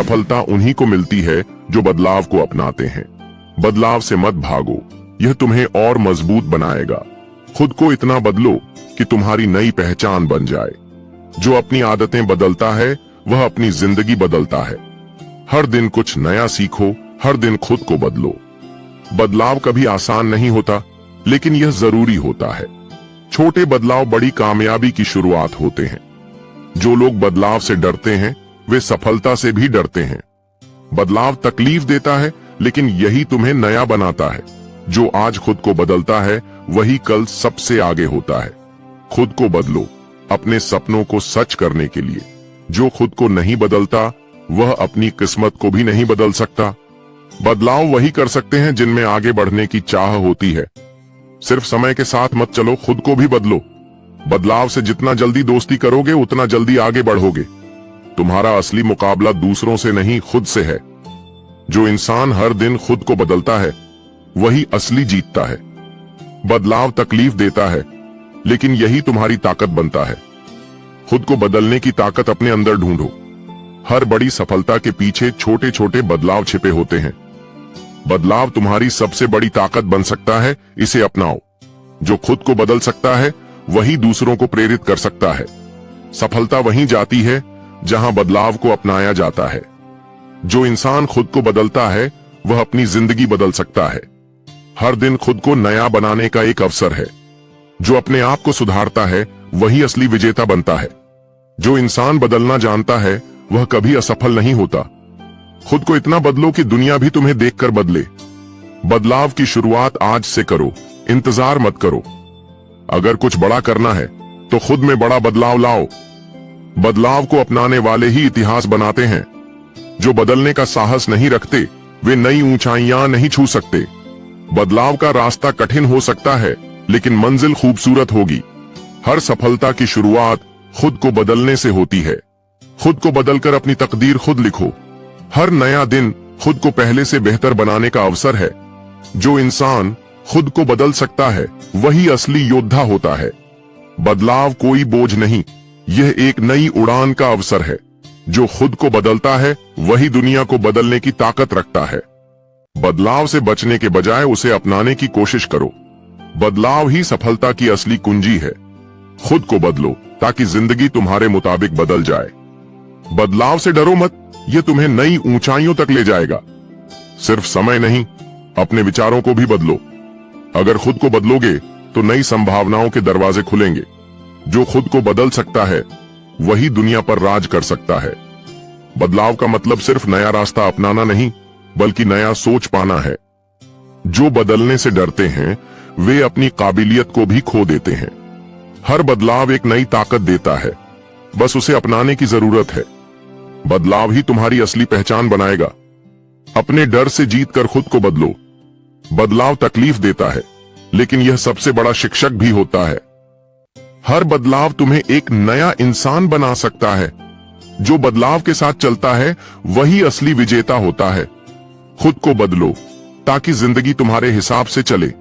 सफलता उन्हीं को मिलती है जो बदलाव को अपनाते हैं। बदलाव से मत भागो, यह तुम्हें और मजबूत बनाएगा। खुद को इतना बदलो कि तुम्हारी नई पहचान बन जाए। जो अपनी आदतें बदलता है वह अपनी जिंदगी बदलता है। हर दिन कुछ नया सीखो, हर दिन खुद को बदलो। बदलाव कभी आसान नहीं होता, लेकिन यह जरूरी होता है। छोटे बदलाव बड़ी कामयाबी की शुरुआत होते हैं। जो लोग बदलाव से डरते हैं वे सफलता से भी डरते हैं। बदलाव तकलीफ देता है, लेकिन यही तुम्हें नया बनाता है। जो आज खुद को बदलता है वही कल सबसे आगे होता है। खुद को बदलो अपने सपनों को सच करने के लिए। जो खुद को नहीं बदलता वह अपनी किस्मत को भी नहीं बदल सकता। बदलाव वही कर सकते हैं जिनमें आगे बढ़ने की चाह होती है। सिर्फ समय के साथ मत चलो, खुद को भी बदलो। बदलाव से जितना जल्दी दोस्ती करोगे उतना जल्दी आगे बढ़ोगे। तुम्हारा असली मुकाबला दूसरों से नहीं, खुद से है। जो इंसान हर दिन खुद को बदलता है वही असली जीतता है। बदलाव तकलीफ देता है, लेकिन यही तुम्हारी ताकत बनता है। खुद को बदलने की ताकत अपने अंदर ढूंढो। हर बड़ी सफलता के पीछे छोटे छोटे बदलाव छिपे होते हैं। बदलाव तुम्हारी सबसे बड़ी ताकत बन सकता है, इसे अपनाओ। जो खुद को बदल सकता है वही दूसरों को प्रेरित कर सकता है। सफलता वहीं जाती है जहां बदलाव को अपनाया जाता है। जो इंसान खुद को बदलता है वह अपनी जिंदगी बदल सकता है। हर दिन खुद को नया बनाने का एक अवसर है। जो अपने आप को सुधारता है वही असली विजेता बनता है। जो इंसान बदलना जानता है वह कभी असफल नहीं होता। खुद को इतना बदलो कि दुनिया भी तुम्हें देखकर बदले। बदलाव की शुरुआत आज से करो, इंतजार मत करो। अगर कुछ बड़ा करना है तो खुद में बड़ा बदलाव लाओ। बदलाव को अपनाने वाले ही इतिहास बनाते हैं। जो बदलने का साहस नहीं रखते वे नई ऊंचाइयां नहीं छू सकते। बदलाव का रास्ता कठिन हो सकता है, लेकिन मंजिल खूबसूरत होगी। हर सफलता की शुरुआत खुद को बदलने से होती है। खुद को बदलकर अपनी तकदीर खुद लिखो। हर नया दिन खुद को पहले से बेहतर बनाने का अवसर है। जो इंसान खुद को बदल सकता है वही असली योद्धा होता है। बदलाव कोई बोझ नहीं, यह एक नई उड़ान का अवसर है। जो खुद को बदलता है वही दुनिया को बदलने की ताकत रखता है। बदलाव से बचने के बजाय उसे अपनाने की कोशिश करो। बदलाव ही सफलता की असली कुंजी है। खुद को बदलो ताकि जिंदगी तुम्हारे मुताबिक बदल जाए। बदलाव से डरो मत, यह तुम्हें नई ऊंचाइयों तक ले जाएगा। सिर्फ समय नहीं, अपने विचारों को भी बदलो। अगर खुद को बदलोगे तो नई संभावनाओं के दरवाजे खुलेंगे। जो खुद को बदल सकता है वही दुनिया पर राज कर सकता है। बदलाव का मतलब सिर्फ नया रास्ता अपनाना नहीं, बल्कि नया सोच पाना है। जो बदलने से डरते हैं वे अपनी काबिलियत को भी खो देते हैं। हर बदलाव एक नई ताकत देता है, बस उसे अपनाने की जरूरत है। बदलाव ही तुम्हारी असली पहचान बनाएगा। अपने डर से जीतकर खुद को बदलो। बदलाव तकलीफ देता है, लेकिन यह सबसे बड़ा शिक्षक भी होता है। हर बदलाव तुम्हें एक नया इंसान बना सकता है। जो बदलाव के साथ चलता है वही असली विजेता होता है। खुद को बदलो ताकि जिंदगी तुम्हारे हिसाब से चले।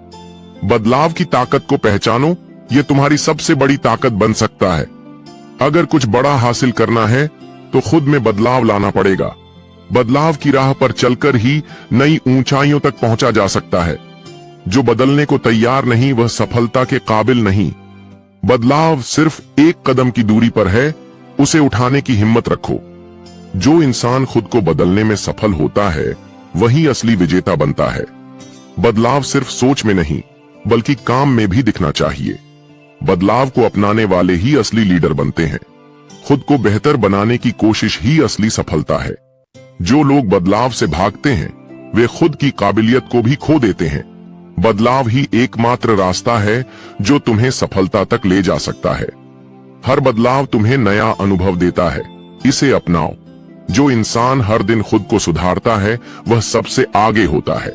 बदलाव की ताकत को पहचानो, यह तुम्हारी सबसे बड़ी ताकत बन सकता है। अगर कुछ बड़ा हासिल करना है तो खुद में बदलाव लाना पड़ेगा। बदलाव की राह पर चलकर ही नई ऊंचाइयों तक पहुंचा जा सकता है। जो बदलने को तैयार नहीं वह सफलता के काबिल नहीं। बदलाव सिर्फ एक कदम की दूरी पर है, उसे उठाने की हिम्मत रखो। जो इंसान खुद को बदलने में सफल होता है वही असली विजेता बनता है। बदलाव सिर्फ सोच में नहीं बल्कि काम में भी दिखना चाहिए। बदलाव को अपनाने वाले ही असली लीडर बनते हैं। खुद को बेहतर बनाने की कोशिश ही असली सफलता है। जो लोग बदलाव से भागते हैं वे खुद की काबिलियत को भी खो देते हैं। बदलाव ही एकमात्र रास्ता है जो तुम्हें सफलता तक ले जा सकता है। हर बदलाव तुम्हें नया अनुभव देता है, इसे अपनाओ। जो इंसान हर दिन खुद को सुधारता है वह सबसे आगे होता है।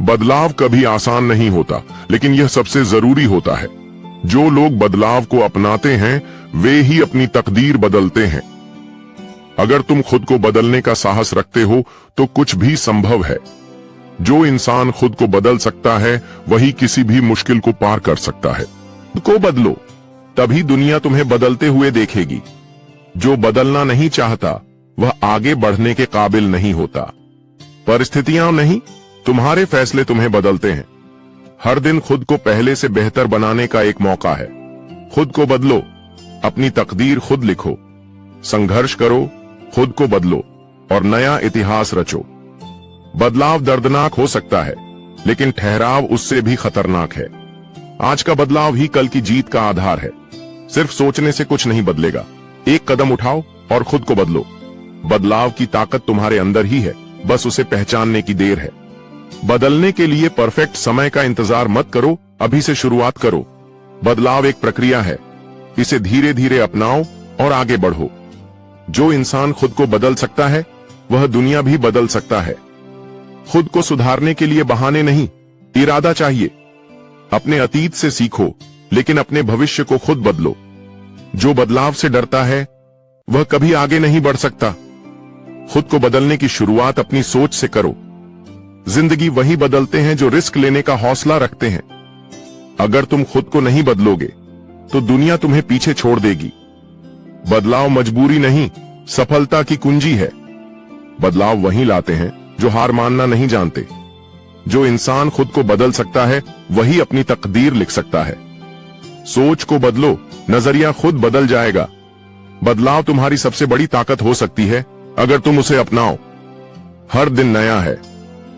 बदलाव कभी आसान नहीं होता, लेकिन यह सबसे जरूरी होता है। जो लोग बदलाव को अपनाते हैं वे ही अपनी तकदीर बदलते हैं। अगर तुम खुद को बदलने का साहस रखते हो तो कुछ भी संभव है। जो इंसान खुद को बदल सकता है वही किसी भी मुश्किल को पार कर सकता है। खुद को बदलो, तभी दुनिया तुम्हें बदलते हुए देखेगी। जो बदलना नहीं चाहता वह आगे बढ़ने के काबिल नहीं होता। परिस्थितियां नहीं, तुम्हारे फैसले तुम्हें बदलते हैं। हर दिन खुद को पहले से बेहतर बनाने का एक मौका है। खुद को बदलो, अपनी तकदीर खुद लिखो, संघर्ष करो, खुद को बदलो और नया इतिहास रचो। बदलाव दर्दनाक हो सकता है, लेकिन ठहराव उससे भी खतरनाक है। आज का बदलाव ही कल की जीत का आधार है। सिर्फ सोचने से कुछ नहीं बदलेगा। एक कदम उठाओ और खुद को बदलो। बदलाव की ताकत तुम्हारे अंदर ही है, बस उसे पहचानने की देर है। बदलने के लिए परफेक्ट समय का इंतजार मत करो, अभी से शुरुआत करो। बदलाव एक प्रक्रिया है, इसे धीरे धीरे अपनाओ और आगे बढ़ो। जो इंसान खुद को बदल सकता है, वह दुनिया भी बदल सकता है। खुद को सुधारने के लिए बहाने नहीं, इरादा चाहिए। अपने अतीत से सीखो, लेकिन अपने भविष्य को खुद बदलो। जो बदलाव से डरता है, वह कभी आगे नहीं बढ़ सकता। खुद को बदलने की शुरुआत अपनी सोच से करो। जिंदगी वही बदलते हैं जो रिस्क लेने का हौसला रखते हैं। अगर तुम खुद को नहीं बदलोगे, तो दुनिया तुम्हें पीछे छोड़ देगी। बदलाव मजबूरी नहीं, सफलता की कुंजी है। बदलाव वही लाते हैं जो हार मानना नहीं जानते। जो इंसान खुद को बदल सकता है, वही अपनी तकदीर लिख सकता है। सोच को बदलो, नजरिया खुद बदल जाएगा। बदलाव तुम्हारी सबसे बड़ी ताकत हो सकती है, अगर तुम उसे अपनाओ। हर दिन नया है,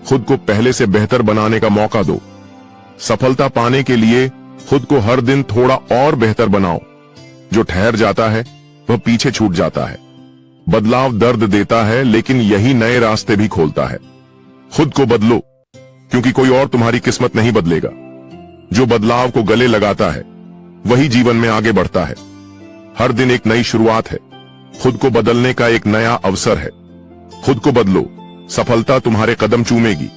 खुद को पहले से बेहतर बनाने का मौका दो। सफलता पाने के लिए खुद को हर दिन थोड़ा और बेहतर बनाओ। जो ठहर जाता है, वह पीछे छूट जाता है। बदलाव दर्द देता है, लेकिन यही नए रास्ते भी खोलता है। खुद को बदलो, क्योंकि कोई और तुम्हारी किस्मत नहीं बदलेगा। जो बदलाव को गले लगाता है, वही जीवन में आगे बढ़ता है। हर दिन एक नई शुरुआत है। खुद को बदलने का एक नया अवसर है। खुद को बदलो, सफलता तुम्हारे कदम चूमेगी।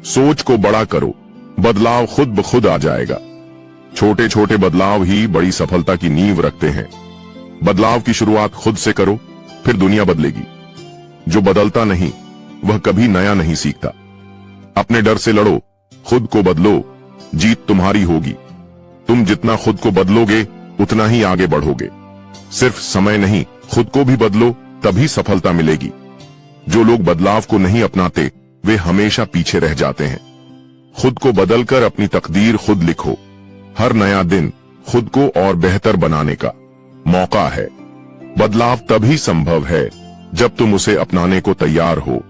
सोच को बड़ा करो, बदलाव खुद ब खुद आ जाएगा। छोटे छोटे बदलाव ही बड़ी सफलता की नींव रखते हैं। बदलाव की शुरुआत खुद से करो, फिर दुनिया बदलेगी। जो बदलता नहीं, वह कभी नया नहीं सीखता। अपने डर से लड़ो, खुद को बदलो, जीत तुम्हारी होगी। तुम जितना खुद को बदलोगे, उतना ही आगे बढ़ोगे। सिर्फ समय नहीं, खुद को भी बदलो, तभी सफलता मिलेगी। जो लोग बदलाव को नहीं अपनाते, वे हमेशा पीछे रह जाते हैं। खुद को बदलकर अपनी तकदीर खुद लिखो। हर नया दिन खुद को और बेहतर बनाने का मौका है। बदलाव तभी संभव है जब तुम उसे अपनाने को तैयार हो।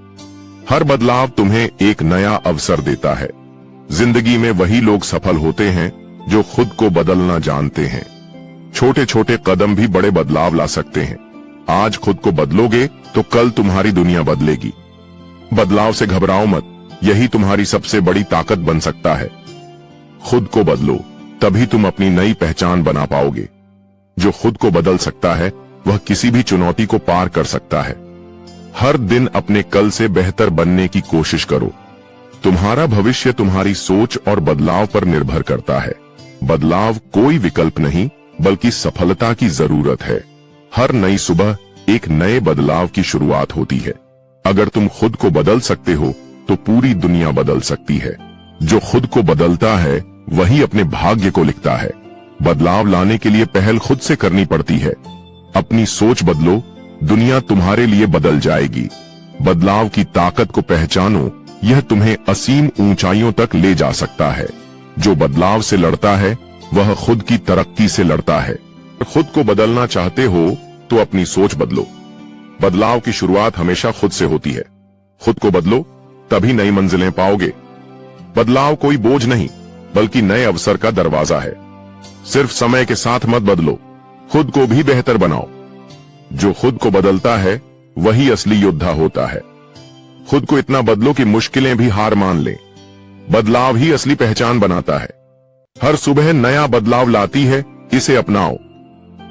हर बदलाव तुम्हें एक नया अवसर देता है। जिंदगी में वही लोग सफल होते हैं जो खुद को बदलना जानते हैं। छोटे छोटे कदम भी बड़े बदलाव ला सकते हैं। आज खुद को बदलोगे तो कल तुम्हारी दुनिया बदलेगी। बदलाव से घबराओ मत, यही तुम्हारी सबसे बड़ी ताकत बन सकता है। खुद को बदलो, तभी तुम अपनी नई पहचान बना पाओगे। जो खुद को बदल सकता है, वह किसी भी चुनौती को पार कर सकता है। हर दिन अपने कल से बेहतर बनने की कोशिश करो। तुम्हारा भविष्य तुम्हारी सोच और बदलाव पर निर्भर करता है। बदलाव कोई विकल्प नहीं, बल्कि सफलता की जरूरत है। हर नई सुबह एक नए बदलाव की शुरुआत होती है। अगर तुम खुद को बदल सकते हो, तो पूरी दुनिया बदल सकती है। जो खुद को बदलता है, वही अपने भाग्य को लिखता है। बदलाव लाने के लिए पहल खुद से करनी पड़ती है। अपनी सोच बदलो, दुनिया तुम्हारे लिए बदल जाएगी। बदलाव की ताकत को पहचानो, यह तुम्हें असीम ऊंचाइयों तक ले जा सकता है। जो बदलाव से लड़ता है, वह खुद की तरक्की से लड़ता है। खुद को बदलना चाहते हो तो अपनी सोच बदलो। बदलाव की शुरुआत हमेशा खुद से होती है। खुद को बदलो, तभी नई मंजिलें पाओगे। बदलाव कोई बोझ नहीं, बल्कि नए अवसर का दरवाजा है। सिर्फ समय के साथ मत बदलो, खुद को भी बेहतर बनाओ। जो खुद को बदलता है, वही असली योद्धा होता है। खुद को इतना बदलो कि मुश्किलें भी हार मान लें। बदलाव ही असली पहचान बनाता है। हर सुबह नया बदलाव लाती है, इसे अपनाओ।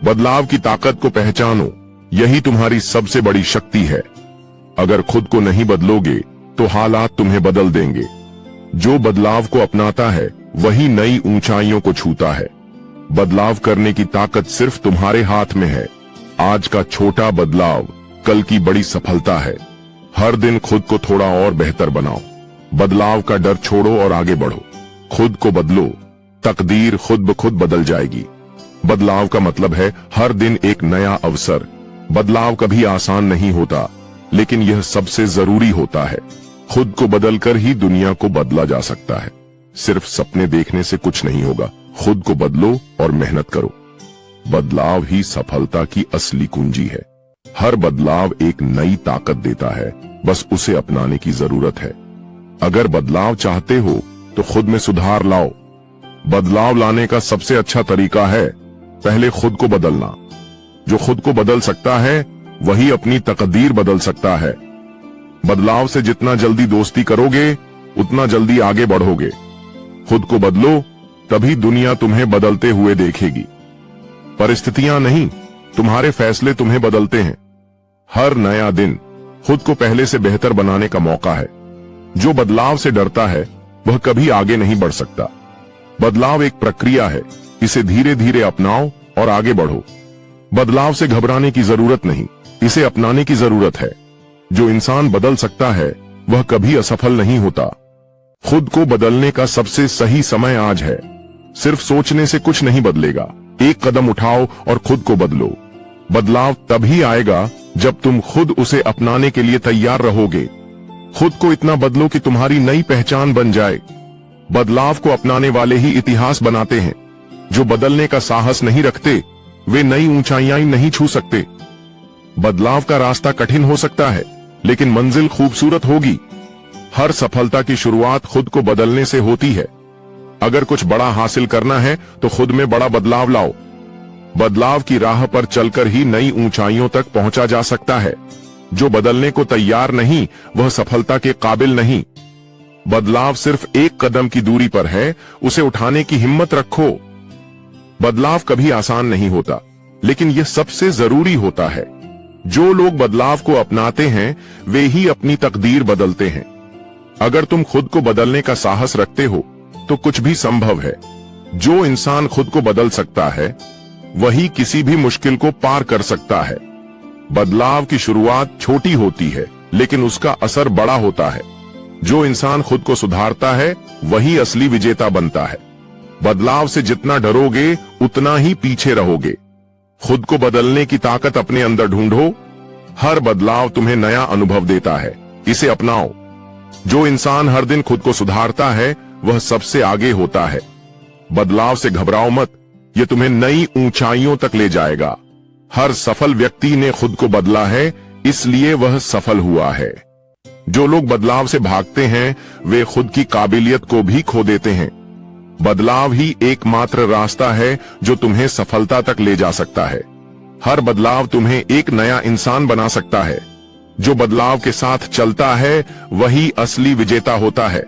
बदलाव की ताकत को पहचानो, यही तुम्हारी सबसे बड़ी शक्ति है। अगर खुद को नहीं बदलोगे, तो हालात तुम्हें बदल देंगे। जो बदलाव को अपनाता है, वही नई ऊंचाइयों को छूता है। बदलाव करने की ताकत सिर्फ तुम्हारे हाथ में है। आज का छोटा बदलाव कल की बड़ी सफलता है। हर दिन खुद को थोड़ा और बेहतर बनाओ। बदलाव का डर छोड़ो और आगे बढ़ो। खुद को बदलो, तकदीर खुद ब खुद बदल जाएगी। बदलाव का मतलब है हर दिन एक नया अवसर। बदलाव कभी आसान नहीं होता, लेकिन यह सबसे जरूरी होता है। खुद को बदलकर ही दुनिया को बदला जा सकता है। सिर्फ सपने देखने से कुछ नहीं होगा। खुद को बदलो और मेहनत करो। बदलाव ही सफलता की असली कुंजी है। हर बदलाव एक नई ताकत देता है, बस उसे अपनाने की जरूरत है। अगर बदलाव चाहते हो तो खुद में सुधार लाओ। बदलाव लाने का सबसे अच्छा तरीका है पहले खुद को बदलना। जो खुद को बदल सकता है वही अपनी तकदीर बदल सकता है। बदलाव से जितना जल्दी दोस्ती करोगे उतना जल्दी आगे बढ़ोगे। खुद को बदलो, तभी दुनिया तुम्हें बदलते हुए देखेगी। परिस्थितियां नहीं, तुम्हारे फैसले तुम्हें बदलते हैं। हर नया दिन खुद को पहले से बेहतर बनाने का मौका है। जो बदलाव से डरता है वह कभी आगे नहीं बढ़ सकता। बदलाव एक प्रक्रिया है, इसे धीरे धीरे अपनाओ और आगे बढ़ो। बदलाव से घबराने की जरूरत नहीं, इसे अपनाने की जरूरत है। जो इंसान बदल सकता है वह कभी असफल नहीं होता। खुद को बदलने का सबसे सही समय आज है। सिर्फ सोचने से कुछ नहीं बदलेगा। एक कदम उठाओ और खुद को बदलो। बदलाव तभी आएगा जब तुम खुद उसे अपनाने के लिए तैयार रहोगे। खुद को इतना बदलो कि तुम्हारी नई पहचान बन जाए। बदलाव को अपनाने वाले ही इतिहास बनाते हैं। जो बदलने का साहस नहीं रखते वे नई ऊंचाइयां नहीं छू सकते। बदलाव का रास्ता कठिन हो सकता है, लेकिन मंजिल खूबसूरत होगी। हर सफलता की शुरुआत खुद को बदलने से होती है। अगर कुछ बड़ा हासिल करना है तो खुद में बड़ा बदलाव लाओ। बदलाव की राह पर चलकर ही नई ऊंचाइयों तक पहुंचा जा सकता है। जो बदलने को तैयार नहीं वह सफलता के काबिल नहीं। बदलाव सिर्फ एक कदम की दूरी पर है, उसे उठाने की हिम्मत रखो। बदलाव कभी आसान नहीं होता, लेकिन यह सबसे जरूरी होता है। जो लोग बदलाव को अपनाते हैं वे ही अपनी तकदीर बदलते हैं। अगर तुम खुद को बदलने का साहस रखते हो तो कुछ भी संभव है। जो इंसान खुद को बदल सकता है वही किसी भी मुश्किल को पार कर सकता है। बदलाव की शुरुआत छोटी होती है, लेकिन उसका असर बड़ा होता है। जो इंसान खुद को सुधारता है वही असली विजेता बनता है। बदलाव से जितना डरोगे उतना ही पीछे रहोगे। खुद को बदलने की ताकत अपने अंदर ढूंढो। हर बदलाव तुम्हें नया अनुभव देता है, इसे अपनाओ। जो इंसान हर दिन खुद को सुधारता है वह सबसे आगे होता है। बदलाव से घबराओ मत, यह तुम्हें नई ऊंचाइयों तक ले जाएगा। हर सफल व्यक्ति ने खुद को बदला है, इसलिए वह सफल हुआ है। जो लोग बदलाव से भागते हैं वे खुद की काबिलियत को भी खो देते हैं। बदलाव ही एकमात्र रास्ता है जो तुम्हें सफलता तक ले जा सकता है। हर बदलाव तुम्हें एक नया इंसान बना सकता है। जो बदलाव के साथ चलता है वही असली विजेता होता है।